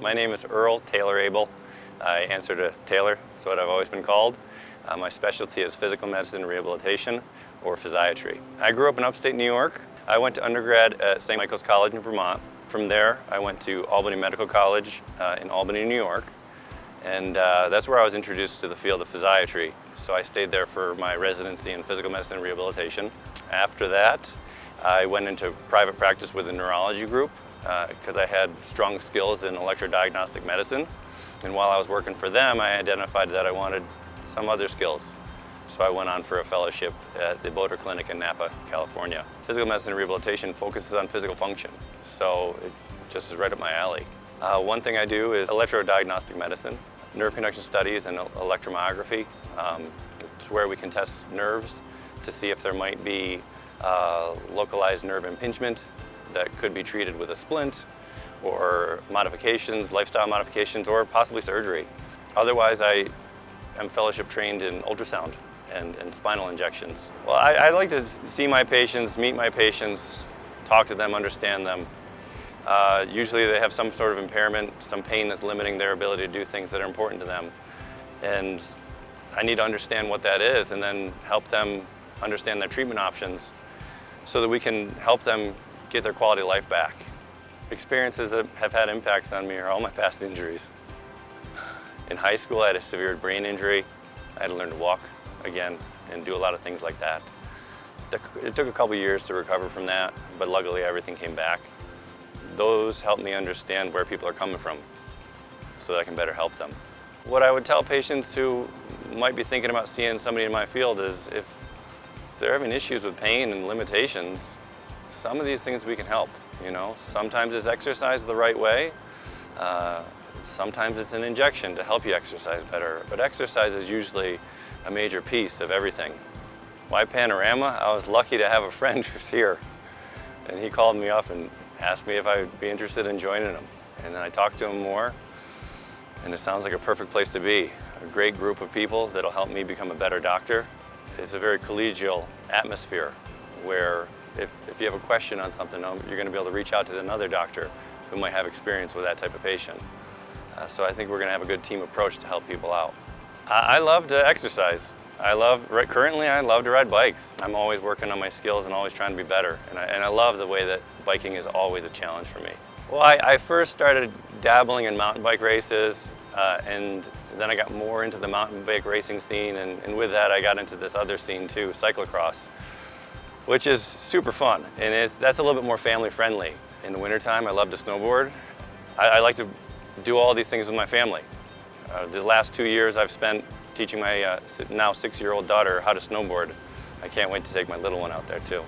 My name is Taylor Abel. I answer to Taylor, that's what I've always been called. My specialty is physical medicine rehabilitation, or physiatry. I grew up in upstate New York. I went to undergrad at St. Michael's College in Vermont. From there, I went to Albany Medical College in Albany, New York. And that's where I was introduced to the field of physiatry. So I stayed there for my residency in physical medicine and rehabilitation. After that, I went into private practice with a neurology group because I had strong skills in electrodiagnostic medicine. And while I was working for them, I identified that I wanted some other skills. So I went on for a fellowship at the Boulder Clinic in Napa, California. Physical medicine and rehabilitation focuses on physical function, so it just is right up my alley. One thing I do is electrodiagnostic medicine, nerve conduction studies and electromyography. It's where we can test nerves to see if there might be localized nerve impingement that could be treated with a splint, or modifications, lifestyle modifications, or possibly surgery. Otherwise, I am fellowship trained in ultrasound and spinal injections. Well, I like to see my patients, meet my patients, talk to them, understand them. Usually they have some sort of impairment, some pain that's limiting their ability to do things that are important to them. And I need to understand what that is and then help them understand their treatment options so that we can help them get their quality of life back. Experiences that have had impacts on me are all my past injuries. In high school, I had a severe brain injury. I had to learn to walk again and do a lot of things like that. It took a couple years to recover from that, but luckily everything came back. Those helped me understand where people are coming from so that I can better help them. What I would tell patients who might be thinking about seeing somebody in my field is if they're having issues with pain and limitations, some of these things we can help. You know, sometimes it's exercise the right way. Sometimes it's an injection to help you exercise better, but exercise is usually a major piece of everything. Why Panorama? I was lucky to have a friend who's here, and he called me up and asked me if I would be interested in joining him. And then I talked to him more, and it sounds like a perfect place to be. A great group of people that'll help me become a better doctor. It's a very collegial atmosphere where if you have a question on something, you're going to be able to reach out to another doctor who might have experience with that type of patient. So I think we're going to have a good team approach to help people out. I love to exercise. Currently I love to ride bikes. I'm always working on my skills and always trying to be better. And I love the way that biking is always a challenge for me. Well, I first started dabbling in mountain bike races, and then I got more into the mountain bike racing scene, and with that I got into this other scene too, cyclocross, which is super fun, and that's a little bit more family friendly. In the wintertime, I love to snowboard. I like to do all these things with my family. The last 2 years I've spent teaching my now 6-year-old daughter how to snowboard. I can't wait to take my little one out there too.